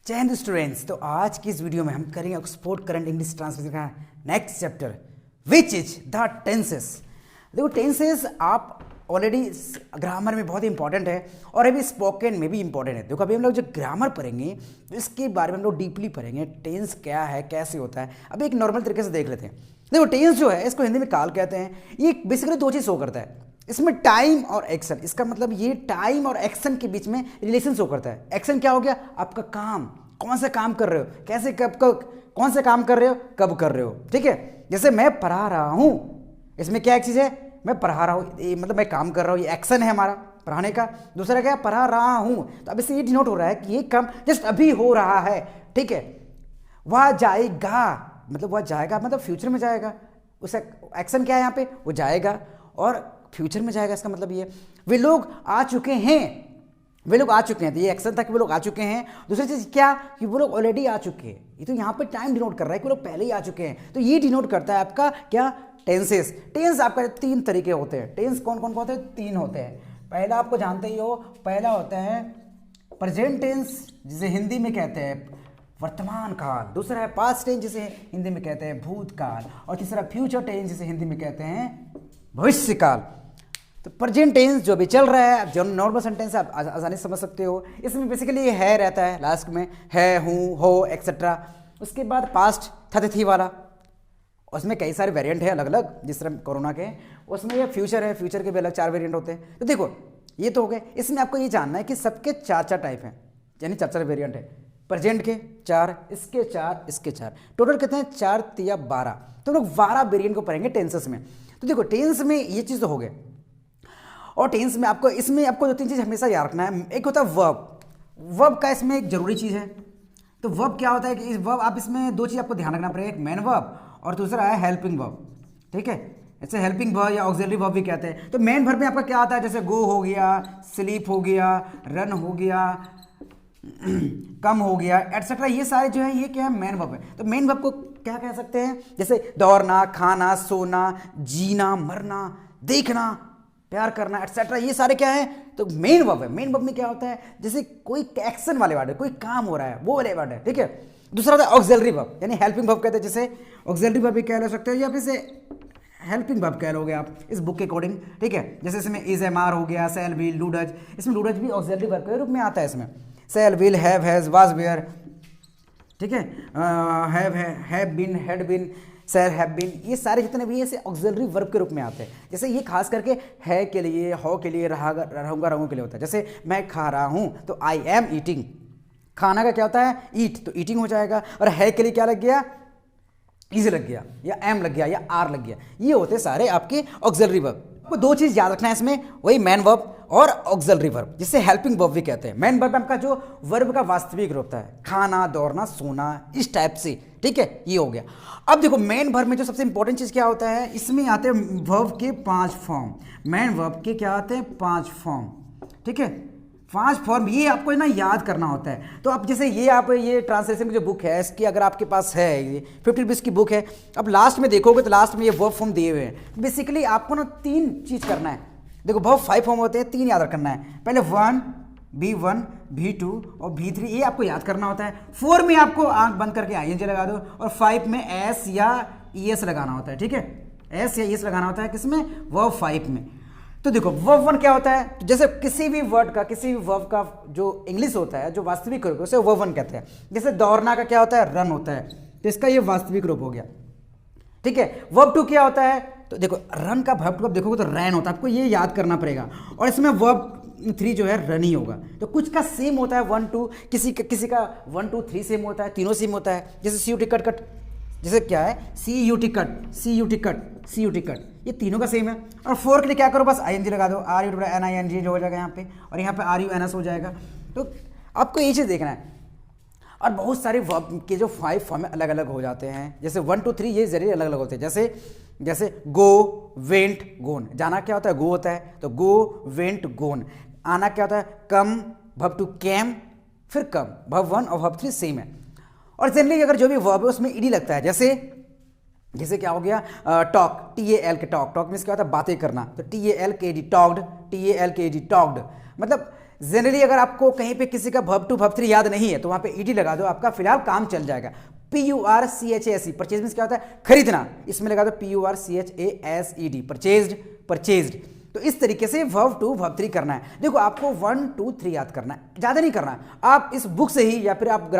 जय हिंद स्टूडेंट्स। तो आज की इस वीडियो में हम करेंगे ऑक्सफोर्ड करंट इंग्लिश ट्रांसलेशन का next chapter which is the tenses. देखो टेंसेस आप ऑलरेडी ग्रामर में बहुत ही इंपॉर्टेंट है और अभी स्पोकन में भी इंपॉर्टेंट है। देखो अभी हम लोग जो ग्रामर पढ़ेंगे तो इसके बारे में हम लोग डीपली पढ़ेंगे, टेंस क्या है, कैसे होता है। अभी एक नॉर्मल तरीके से देख लेते हैं। देखो टेंस जो है इसको हिंदी में काल कहते हैं। ये बेसिकली दो चीज़ शो करता है, इसमें टाइम और एक्शन। इसका मतलब ये टाइम और एक्शन के बीच में रिलेशन शो करता है। एक्शन क्या हो गया, आपका काम, कौन सा काम कर रहे हो, कैसे कब कौन से काम कर रहे हो, कब कर रहे हो। ठीक है, जैसे मैं पढ़ा रहा हूं, इसमें क्या एक चीज़ है, मैं पढ़ा रहा हूं, मतलब मैं काम कर रहा हूं, ये एक्शन है हमारा पढ़ाने का। दूसरा क्या है, पढ़ा रहा हूं, तो अब इससे ये डिनोट हो रहा है कि ये काम जस्ट अभी हो रहा है। ठीक है, वह जाएगा, मतलब वह जाएगा मतलब फ्यूचर में जाएगा। उस एक्शन क्या है यहाँ पे, वो जाएगा और फ्यूचर में जाएगा। इसका मतलब ये वे लोग आ चुके हैं, वे लोग आ चुके हैं, तो ये एक्शन था कि वो लोग आ चुके हैं। दूसरी चीज़ क्या कि वो लोग ऑलरेडी आ चुके हैं। ये तो यहाँ पे टाइम डिनोट कर रहा है कि वो लोग पहले ही आ चुके हैं, तो ये डिनोट करता है आपका क्या, टेंसेस। टेंस आपका तीन तरीके होते हैं। टेंस कौन कौन होते हैं, तीन होते हैं। पहला आपको जानते ही हो, पहला होता है प्रेजेंट टेंस जिसे हिंदी में कहते हैं वर्तमान काल। दूसरा है पास्ट टेंस जिसे हिंदी में कहते हैं भूतकाल। और तीसरा फ्यूचर टेंस जिसे हिंदी में कहते हैं भविष्यकाल। तो प्रेजेंट टेंस जो भी चल रहा है, जो नॉर्मल सेंटेंस आप आसानी से समझ सकते हो। इसमें बेसिकली है रहता है लास्ट में, है, हूँ, हो, एक्सेट्रा। उसके बाद पास्ट था, थी वाला, उसमें कई सारे वेरिएंट है अलग अलग, जिस तरह कोरोना के। उसमें ये फ्यूचर है, फ्यूचर के भी अलग 4 वेरिएंट होते हैं। तो देखो ये तो हो गए। इसमें आपको ये जानना है कि सबके 4 टाइप हैं, यानी 4 वेरिएंट है। प्रेजेंट के 4, इसके 4, इसके 4, टोटल कितने हैं, 4 या 12। तो लोग 12 वेरिएंट को पढ़ेंगे टेंसेस में। तो देखो टेंस में ये चीज़ तो हो गए। और टेंस में आपको, इसमें आपको 2-3 चीज़ हमेशा याद रखना है। एक होता है वर्ब। वर्ब का इसमें एक जरूरी चीज़ है। तो वर्ब क्या होता है कि इस वर्ब आप इसमें 2 चीज़ आपको ध्यान रखना पड़ेगा, एक मेन वर्ब और दूसरा है हेल्पिंग वर्ब। ठीक है, ऐसे हेल्पिंग वर्ब या ऑक्सिलरी वर्ब भी कहते हैं। तो मेन वर्ब में आपका क्या आता है, जैसे गो हो गया, स्लीप हो गया, रन हो गया, कम हो गया, एटसेट्रा। ये सारे जो है ये क्या है, मेन वर्ब है। तो मेन वर्ब को क्या कह सकते हैं, जैसे दौड़ना, खाना, सोना, जीना, मरना, देखना, प्यार करना, एटसेट्रा। ये सारे क्या है, तो मेन वर्ब है। मेन वर्ब में क्या होता है, जैसे कोई एक्शन वाले वर्ड है, कोई काम हो रहा है, वो वाले वर्ड है। ठीक है, दूसरा होता है ऑक्सिलरी वर्ब, यानी हेल्पिंग वर्ब कहते हैं, जिसे ऑक्सिलरी वर्ब भी कह सकते हो या फिर से हेल्पिंग वर्ब कह लोगे आप इस बुक के अकॉर्डिंग। ठीक है, जैसे इसमें इज, एम, आर हो गया, सेल, विल, लूडज। इसमें लूडज भी ऑक्सिलरी वर्ब के रूप में आता है। इसमें shall, will, have, has, was, were. ठीक है, have been, had been, sir, have been, ये सारे जितने भी ऐसे ऑक्सिलरी वर्ब के रूप में आते हैं। जैसे ये खास करके है के लिए, हो के लिए, रहूंगा, रहूंगा के लिए होता है। जैसे मैं खा रहा हूं तो आई एम ईटिंग। खाना का क्या होता है, ईट, तो ईटिंग हो जाएगा। और है के लिए क्या लग गया, इज लग गया, या एम लग गया, या आर लग गया। ये होते सारे आपके ऑक्सिलरी वर्ब। आपको 2 चीज़ याद रखना है इसमें, वही मैन वर्ब और ऑक्सिलरी वर्ब, जिसे हेल्पिंग वर्ब भी कहते हैं। मैन वर्ब आपका जो वर्ब का वास्तविक रूप होता है, खाना, दौड़ना, सोना, इस टाइप से। ठीक है, ये हो गया। अब देखो मेन वर्ब में जो सबसे इंपॉर्टेंट चीज़ क्या होता है, इसमें आते हैं वर्ब के 5 फॉर्म। मेन वर्ब के क्या आते हैं, 5 फॉर्म। ठीक है, 5 फॉर्म, ये आपको ना याद करना होता है। तो अब जैसे ये आप ये ट्रांसलेशन की जो बुक है, इसकी अगर आपके पास है, ये 50 रुपीज़ की बुक है, अब लास्ट में देखोगे तो लास्ट में ये वर्ब फॉर्म दिए हुए हैं। बेसिकली आपको ना 3 चीज़ करना है। देखो वर्ब 5 फॉर्म होते हैं, 3 याद रखना है। पहले 1, B1, B2 और B3, ये आपको याद करना होता है। 4 में आपको आंख बंद करके ING लगा दो और 5 में S या ES लगाना होता है। ठीक है, S या ES लगाना होता है किसमें, वर्ब 5 में। तो देखो वर्ब 1 क्या होता है, तो जैसे किसी भी वर्ड का, किसी भी वर्ब का जो इंग्लिश होता है, जो वास्तविक रूप है, उसे वर्ब 1 कहते हैं। जैसे दौड़ना का क्या होता है, रन होता है, तो इसका ये वास्तविक रूप हो गया। ठीक है, वर्ब 2 क्या होता है, तो देखो रन का वर्ब 2 आप देखोगे तो रैन होता है, आपको ये याद करना पड़ेगा। और इसमें वर्ब 3 जो है रन ही होगा। तो कुछ का सेम होता है 1, 2, किसी का 1, 2, 3 सेम होता है, तीनों सेम होता है। जैसे सी यू टी कट, जैसे क्या है, C U T cut, C U T cut, C U T cut, ये तीनों का सेम है। और 4 के लिए क्या करो, बस ING लगा दो, RUNING जो हो जाएगा यहाँ पे, और यहाँ पे RUNS हो जाएगा। तो आपको ये चीज़ देखना है। और बहुत सारे वर्ब के जो 5 फॉर्म में अलग अलग हो जाते हैं। जैसे 1, 2, 3 ये जरिए अलग अलग होते हैं। जैसे गो, वेंट, गोन। जाना क्या होता है, गो होता है, तो गो, वेंट, गोन। आना क्या होता है, कम, वर्ब 2 केम, फिर कम, वर्ब 1 और वर्ब 3 सेम है। और जनरली अगर जो भी वर्ब है उसमें ईडी लगता है, जैसे क्या हो गया, टॉक, TAL के टॉक, टॉक मीन्स क्या होता है, बातें करना, तो TALKD टॉक्ड, TALKD टॉक्ड। मतलब जनरली अगर आपको कहीं पे किसी का वर्ब टू वर्ब थ्री याद नहीं है तो वहां पे ईडी लगा दो, आपका फिलहाल काम चल जाएगा। PURCHASE परचेज मींस क्या होता है, खरीदना, इसमें लगा दो PURCHASED परचेज्ड, परचेज्ड। तो इस तरीके से वर्ब टू वर्ब थ्री करना है। देखो आपको 1 2 3 याद करना है, ज़्यादा नहीं करना। आप इस बुक से ही या फिर आप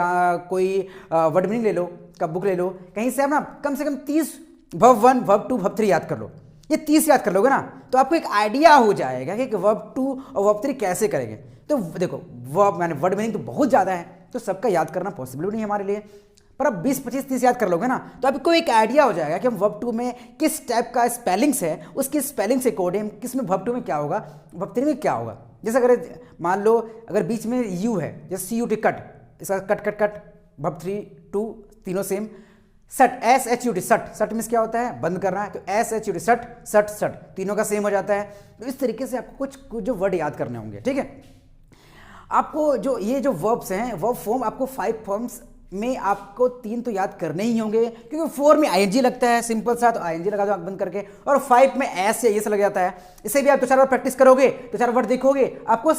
कोई वर्ड मीनिंग ले लो, का बुक ले लो, कहीं से आप ना कम से कम 30 वर्ब 1 वर्ब 2 वर्ब 3 याद कर लो। ये 30 याद कर लोगे ना तो आपको एक आइडिया हो जाएगा कि वर्ब 2 और वर्ब 3 कैसे करेंगे। तो देखो वर्ब मैंने वर्ड मीनिंग तो बहुत ज़्यादा है तो सबका याद करना पॉसिबल नहीं है हमारे लिए, पर अब 20 25 30 याद कर लोगे ना तो आपको एक आइडिया हो जाएगा कि हम वर्ब 2 में किस टाइप का स्पेलिंग्स है, उसकी स्पेलिंग से अकॉर्डिंग किस में वर्ब 2 में क्या होगा, वर्ब 3 में क्या होगा। जैसे अगर मान लो अगर बीच में यू है, जैसे CUT कट, इसका कट कट कट, वर्ब 3 2 तीनों सेम। सट, SHUT सट, सट मींस क्या होता है, बंद करना है, तो SHUT सट सट सट, तीनों का सेम हो जाता है। तो इस तरीके से आपको कुछ जो वर्ड याद करने होंगे, ठीक है। आपको जो ये जो वर्ब्स हैं, वर्ब फॉर्म आपको 5 फॉर्म्स में आपको 3 तो याद करने ही होंगे, क्योंकि 4 में ING लगता है सिंपल सा, तो ING लगा दो आंख बंद करके, और 5 में S या ये लग जाता है। इसे भी आप 2 4 बार प्रैक्टिस करोगे, 2 4 वर्ड देखोगे, आपको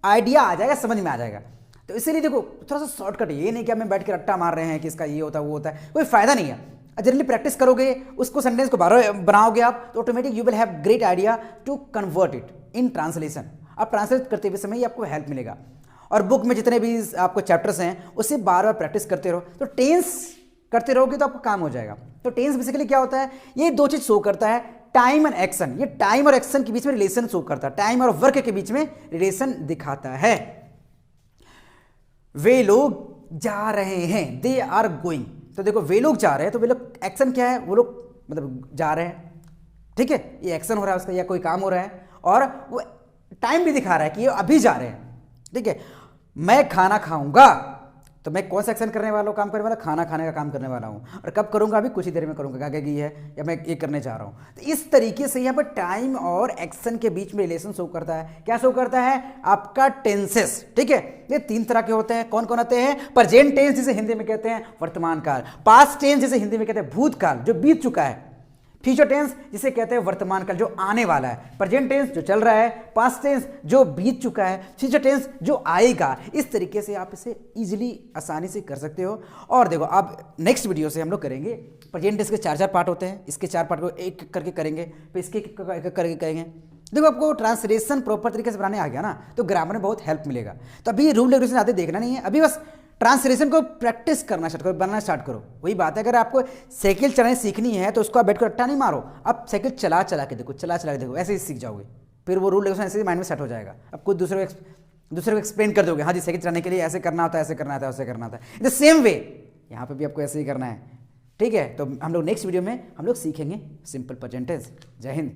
आइडिया आ जाएगा, समझ में आ जाएगा। तो इसीलिए देखो थोड़ा सा शॉर्टकट, ये नहीं कि हमें बैठ के रट्टा मार रहे हैं कि इसका ये होता है वो होता है, कोई फायदा नहीं है। जनरली प्रैक्टिस करोगे, उसको सेंटेंस को बार बनाओगे आप, तो automatic you will have great idea to convert it in translation. आप ट्रांसलेट करते हुए समय ही आपको हेल्प मिलेगा। और बुक में जितने भी आपको चैप्टर्स हैं उससे बार बार प्रैक्टिस करते रहो, तो टेंस करते रहोगे तो आपका काम हो जाएगा। तो टेंस बेसिकली क्या होता है, ये 2 चीज शो करता है, टाइम एंड एक्शन। ये टाइम और एक्शन के बीच में रिलेशन शो करता है, टाइम और वर्क के बीच में रिलेशन दिखाता है। वे लोग जा रहे हैं, दे आर गोइंग। तो देखो वे लोग जा रहे हैं, तो वे लोग एक्शन क्या है, वो लोग मतलब जा रहे हैं, ठीक है, ये एक्शन हो रहा है उसका, या कोई काम हो रहा है, और वो टाइम भी दिखा रहा है कि ये अभी जा रहे हैं, ठीक है। मैं खाना खाऊंगा, तो मैं कौन सा एक्शन करने वाला हूँ, काम करने वाला, खाना खाने का काम करने वाला हूँ, और कब करूंगा, अभी कुछ ही देर में करूंगा, क्या गई है, या मैं ये करने जा रहा हूँ। तो इस तरीके से यहाँ पर टाइम और एक्शन के बीच में रिलेशन शो करता है। क्या शो करता है, आपका टेंसेस, ठीक है। ये 3 तरह के होते हैं, कौन कौन होते हैं, प्रेजेंट टेंस जिसे हिंदी में कहते हैं वर्तमान काल, पास्ट टेंस जिसे हिंदी में कहते हैं भूतकाल जो बीत चुका है, फ्यूचर टेंस जिसे कहते हैं वर्तमान काल जो आने वाला है, प्रेजेंट टेंस जो चल रहा है, पास्ट टेंस जो बीत चुका है, फ्यूचर टेंस जो आएगा। इस तरीके से आप इसे इजीली आसानी से कर सकते हो। और देखो आप नेक्स्ट वीडियो से हम लोग करेंगे, प्रेजेंट टेंस के 4 पार्ट होते हैं, इसके 4 पार्ट को एक करके करेंगे, फिर इसके एक करके करेंगे। देखो आपको ट्रांसलेशन प्रॉपर तरीके से बनाने आ गया ना, तो ग्रामर में बहुत हेल्प मिलेगा। तो अभी रूल रेगुलेशन आते देखना नहीं है, अभी बस ट्रांसलेशन को प्रैक्टिस करना स्टार्ट करो, बनाना स्टार्ट करो। वही बात है, अगर आपको साइकिल चलानी सीखनी है तो उसको आप बैठ कर रट्टा नहीं मारो, आप साइकिल चला चला के देखो, चला चला के देखो, ऐसे ही सीख जाओगे। फिर वो रूल रेगुलेशन ऐसे ही माइंड में सेट हो जाएगा। अब कुछ दूसरे को एक्सप्लेन कर दोगे, हाँ जी साइकिल चलाने के लिए ऐसे करना होता है, ऐसे करना होता है, ऐसे करना होता है। इन द सेम वे यहाँ पे भी आपको ऐसे ही करना है, ठीक है। तो हम लोग नेक्स्ट वीडियो में हम लोग सीखेंगे सिंपल प्रेजेंट टेंस। जय हिंद।